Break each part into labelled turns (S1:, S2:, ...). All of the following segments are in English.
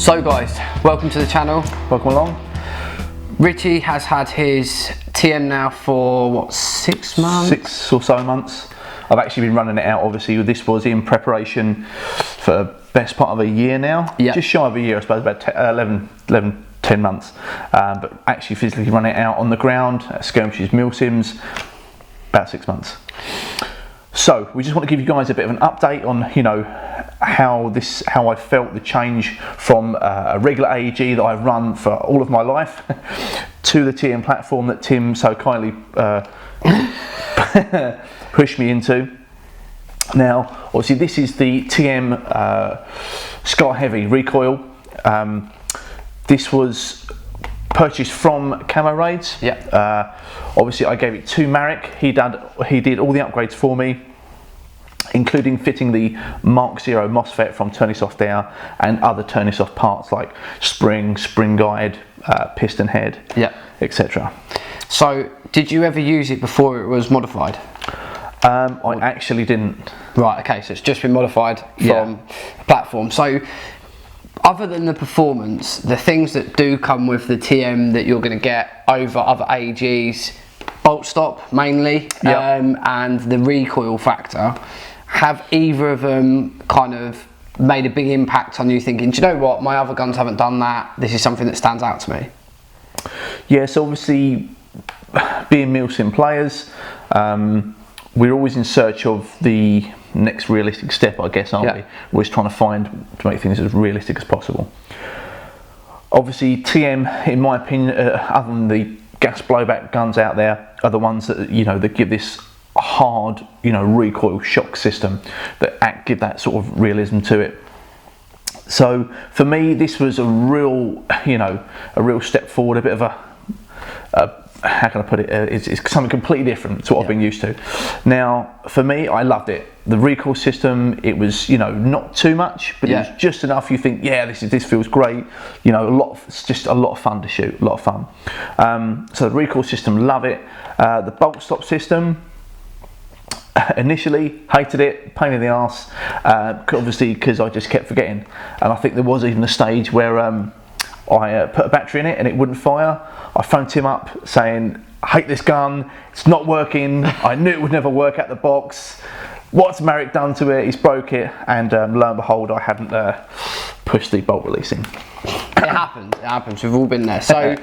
S1: So guys, welcome to the channel.
S2: Welcome along.
S1: Richie has had his TM now for what, 6 months?
S2: 6 or so months. I've actually been running it out. Obviously this was in preparation for the best part of a year now.
S1: Yeah.
S2: Just shy of a year, I suppose, about 10 months. But actually physically running it out on the ground at skirmishes, Milsims, about 6 months. So we just want to give you guys a bit of an update on, you know, how I felt the change from a regular AEG that I've run for all of my life to the TM platform that Tim so kindly pushed me into. Now, obviously, this is the TM Scar Heavy recoil. This was purchased from Camo Raids.
S1: Yeah.
S2: Obviously, I gave it to Marek. He did all the upgrades for me, including fitting the Mark 0 MOSFET from Ternisoftair and other Ternisoft parts like spring guide, piston head,
S1: yeah,
S2: etc.
S1: So, did you ever use it before it was modified?
S2: I actually didn't.
S1: Right, okay, so it's just been modified from a platform. So, other than the performance, the things that do come with the TM that you're going to get over other AEGs, bolt stop mainly, and the recoil factor, have either of them kind of made a big impact on you thinking, do you know what, my other guns haven't done that, this is something that stands out to me?
S2: Yeah, so obviously being Milsim players, we're always in search of the next realistic step, I guess, aren't we? We're always trying to make things as realistic as possible. Obviously TM, in my opinion, other than the gas blowback guns out there, are the ones that, you know, that give this hard, you know, recoil shock system that give that sort of realism to it. So for me, this was a real, you know, a real step forward, a bit of a how can I put it? It's something completely different to what I've been used to. Now, for me, I loved it. The recoil system, it was, you know, not too much, but it was just enough. You think, yeah, this feels great. You know, it's just a lot of fun to shoot, a lot of fun. So the recoil system, love it. The bolt stop system, initially hated it, pain in the arse, obviously because I just kept forgetting. And I think there was even a stage where I put a battery in it and it wouldn't fire. I phoned Tim up saying, I hate this gun, it's not working, I knew it would never work out the box. What's Marek done to it? He's broke it, and lo and behold, I hadn't pushed the bolt releasing.
S1: It happens, we've all been there. So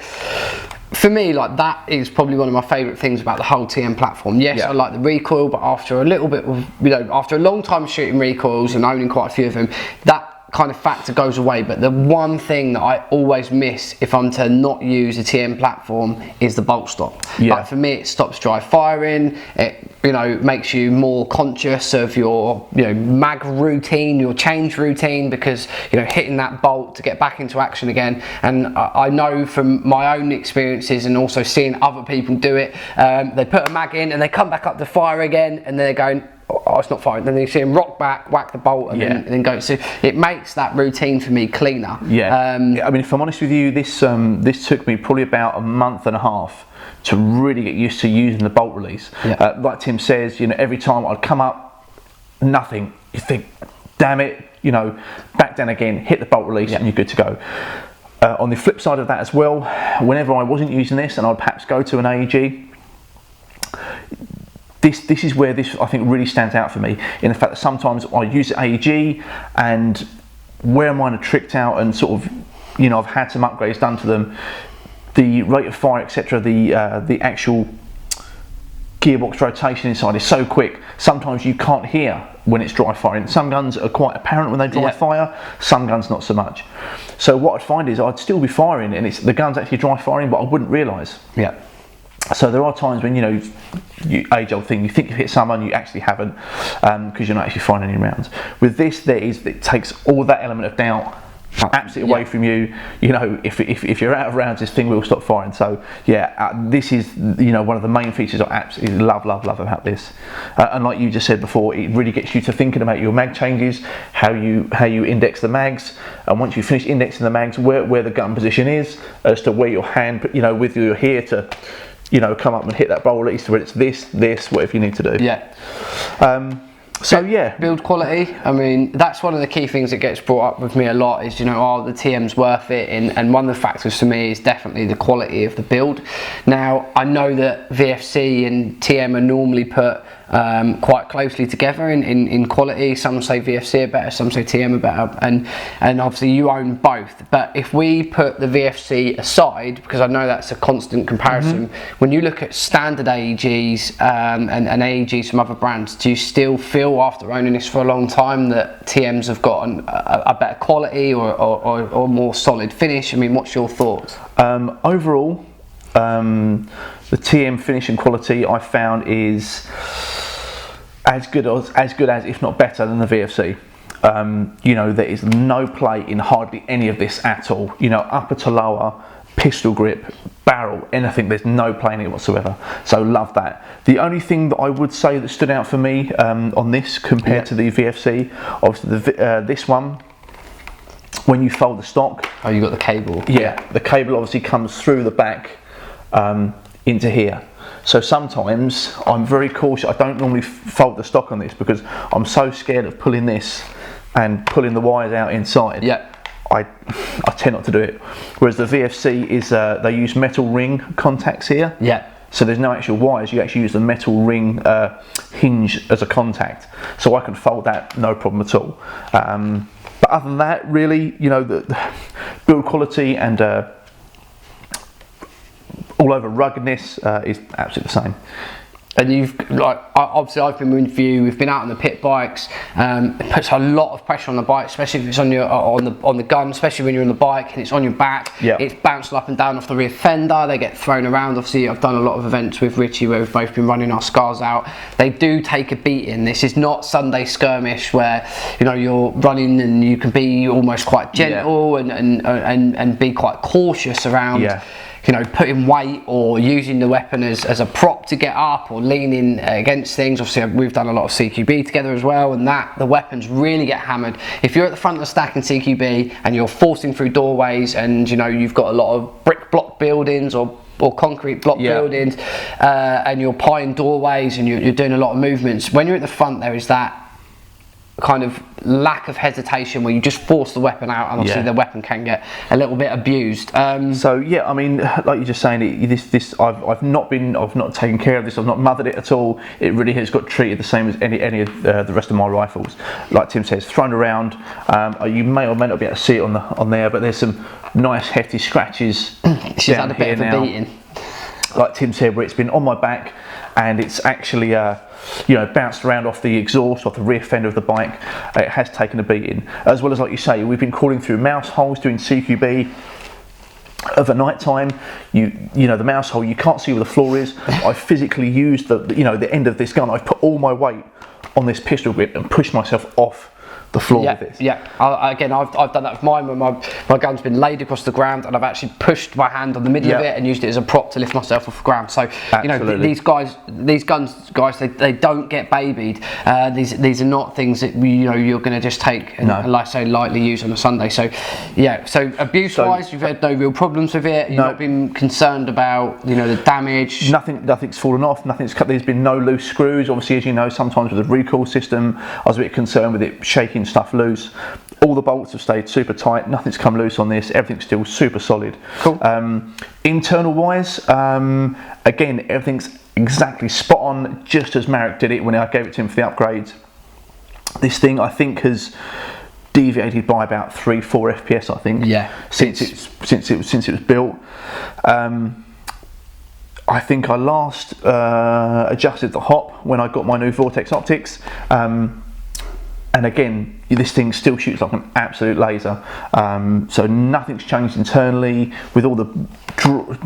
S1: for me, like, that is probably one of my favourite things about the whole TM platform. Yes, I like the recoil, but after a little bit of, you know, after a long time shooting recoils and owning quite a few of them, that kind of factor goes away. But the one thing that I always miss if I'm to not use a TM platform is the bolt stop. Like, for me, it stops dry firing, it, you know, makes you more conscious of your, you know, mag routine, your change routine, because, you know, hitting that bolt to get back into action again. And I know from my own experiences and also seeing other people do it, they put a mag in and they come back up to fire again, and then they're going, oh, it's not firing. Then you see him rock back, whack the bolt, and then go. So it makes that routine for me cleaner.
S2: I mean, if I'm honest with you, this took me probably about a month and a half to really get used to using the bolt release. Like Tim says, you know, every time I'd come up, nothing. You think, damn it, you know, back down again, hit the bolt release, and you're good to go. On the flip side of that as well, whenever I wasn't using this and I'd perhaps go to an AEG, this is where this, I think, really stands out for me, in the fact that sometimes I use AEG and where mine are tricked out and sort of, you know, I've had some upgrades done to them, the rate of fire, etc., the actual gearbox rotation inside is so quick, sometimes you can't hear when it's dry firing. Some guns are quite apparent when they dry fire, some guns not so much. So what I'd find is I'd still be firing and the gun's actually dry firing, but I wouldn't realise. So there are times when, you know, age-old thing, you think you've hit someone, you actually haven't, because you're not actually firing any rounds. With this, it takes all that element of doubt absolutely away from you. You know, if you're out of rounds, this thing will stop firing. So this is, you know, one of the main features I absolutely love about this. And like you just said before, it really gets you to thinking about your mag changes, how you index the mags, and once you finish indexing the mags, where the gun position is, as to where your hand, you know, with your here to, you know, come up and hit that bolt release, where it's this, whatever you need to do. So yeah,
S1: build quality. I mean, that's one of the key things that gets brought up with me a lot is, you know, are the TM's worth it? And one of the factors for me is definitely the quality of the build. Now, I know that VFC and TM are normally put quite closely together in quality. Some say VFC are better, some say TM are better, and obviously you own both. But if we put the VFC aside, because I know that's a constant comparison, when you look at standard AEGs and AEGs from other brands, do you still feel after owning this for a long time that TMs have got a better quality or more solid finish? I mean, what's your thoughts?
S2: Overall, the TM finish and quality I found is as good as, if not better than the VFC. You know, there is no play in hardly any of this at all. You know, upper to lower, pistol grip, barrel, anything, there's no play in it whatsoever. So love that. The only thing that I would say that stood out for me on this compared to the VFC, obviously this one, when you fold the stock.
S1: Oh, you got the cable.
S2: Yeah, the cable obviously comes through the back into here. So sometimes I'm very cautious. I don't normally fold the stock on this because I'm so scared of pulling this and pulling the wires out inside.
S1: Yeah.
S2: I tend not to do it. Whereas the VFC is they use metal ring contacts here.
S1: Yeah.
S2: So there's no actual wires. You actually use the metal ring hinge as a contact. So I can fold that no problem at all. But other than that, really, you know, the build quality and all over ruggedness is absolutely the same.
S1: And you've, like, obviously I've been with you, we've been out on the pit bikes. It puts a lot of pressure on the bike, especially if it's on your on the gun, especially when you're on the bike and it's on your back.
S2: Yeah.
S1: It's bouncing up and down off the rear fender, they get thrown around. Obviously I've done a lot of events with Richie where we've both been running our scars out. They do take a beating. This is not Sunday skirmish where, you know, you're running and you can be almost quite gentle and be quite cautious around. Yeah. You know, putting weight or using the weapon as a prop to get up or leaning against things. Obviously we've done a lot of CQB together as well, and the weapons really get hammered. If you're at the front of the stack in CQB and you're forcing through doorways and, you know, you've got a lot of brick block buildings or concrete block buildings and you're pieing doorways and you're doing a lot of movements, when you're at the front there is that kind of lack of hesitation where you just force the weapon out, and obviously the weapon can get a little bit abused.
S2: So yeah, I mean, like you're just saying, I've not taken care of this. I've not mothered it at all. It really has got treated the same as any of the rest of my rifles. Like Tim says, thrown around. You may or may not be able to see it on there, but there's some nice hefty scratches.
S1: She's had a bit of a beating.
S2: Like Tim said, where it's been on my back and it's actually you know, bounced around off the exhaust, off the rear fender of the bike. It has taken a beating. As well as, like you say, we've been crawling through mouse holes doing CQB. Of a night time, you know, the mouse hole, you can't see where the floor is. I physically used the end of this gun. I put all my weight on this pistol grip and pushed myself off the floor with this. Yeah,
S1: again, I've done that with mine when my gun's been laid across the ground and I've actually pushed my hand on the middle of it and used it as a prop to lift myself off the ground. So you know, these guns, they don't get babied. These are not things that you're going to just take and like I say, lightly use on a Sunday. So yeah, so abuse-wise, you've had no real problems with it. You've not been concerned about the damage.
S2: Nothing's fallen off. Nothing's cut. There's been no loose screws. Obviously, as you know, sometimes with the recoil system, I was a bit concerned with it shaking stuff loose. All the bolts have stayed super tight. Nothing's come loose on this. Everything's still super solid.
S1: Cool.
S2: Internal wise, again, everything's exactly spot on, just as Marek did it when I gave it to him for the upgrades. This thing, I think, has deviated by about 3-4 FPS. I think.
S1: Yeah.
S2: Since it was built. I think I last adjusted the hop when I got my new Vortex optics. And again, this thing still shoots like an absolute laser. So nothing's changed internally with all the,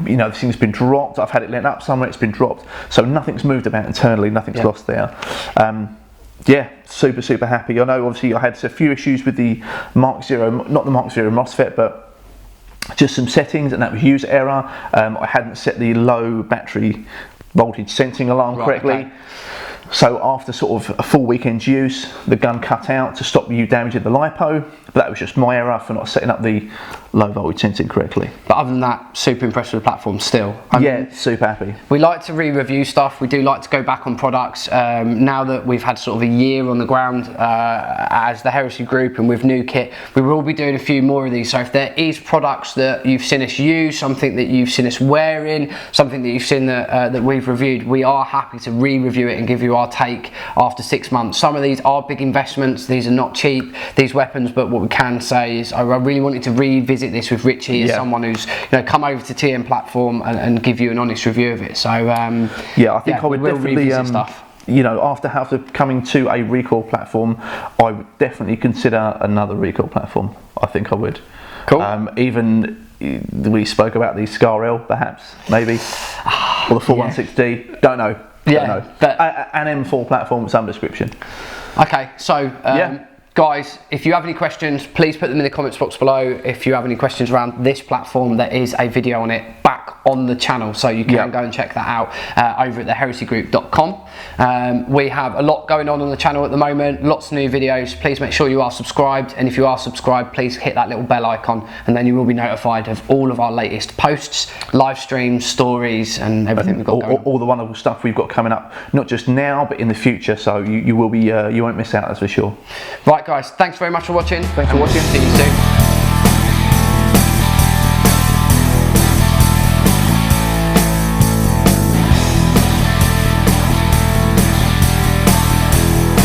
S2: this thing's been dropped. I've had it lit up somewhere, it's been dropped. So nothing's moved about internally, nothing's lost there. Yeah, super happy. I know obviously I had a few issues with the Mark Zero, not the Mark Zero MOSFET, but just some settings, and that was user error. I hadn't set the low battery voltage sensing alarm correctly. Okay. So after sort of a full weekend's use, the gun cut out to stop you damaging the LiPo. But that was just my error for not setting up the low voltage sensing correctly.
S1: But other than that, super impressed with the platform still.
S2: Yeah, super happy.
S1: We like to re-review stuff. We do like to go back on products. Now that we've had sort of a year on the ground as the Heresy Group and with new kit, we will be doing a few more of these. So if there is products that you've seen us use, something that you've seen us wearing, something that you've seen that we've reviewed, we are happy to re-review it and give you our take after 6 months. Some of these are big investments. These are not cheap, these weapons, but what we can say is I really wanted to revisit this with Richie as someone who's come over to TM platform and give you an honest review of it. So
S2: I think I would definitely after coming to a recoil platform, I would definitely consider another recoil platform. I think I would.
S1: Cool.
S2: Even we spoke about the Scar L, perhaps, maybe, or the 416D. Don't know. Don't know. But an M4 platform of some description.
S1: Okay, so guys, if you have any questions, please put them in the comments box below. If you have any questions around this platform, there is a video on it back on the channel, so you can go and check that out over at theheresiegroup.com. We have a lot going on the channel at the moment, lots of new videos. Please make sure you are subscribed, and if you are subscribed, please hit that little bell icon, and then you will be notified of all of our latest posts, live streams, stories, and everything we've got going on.
S2: All the wonderful stuff we've got coming up, not just now but in the future, so you will be you won't miss out, that's for sure.
S1: Right guys, thanks very much for watching.
S2: Thanks for watching.
S1: See you soon.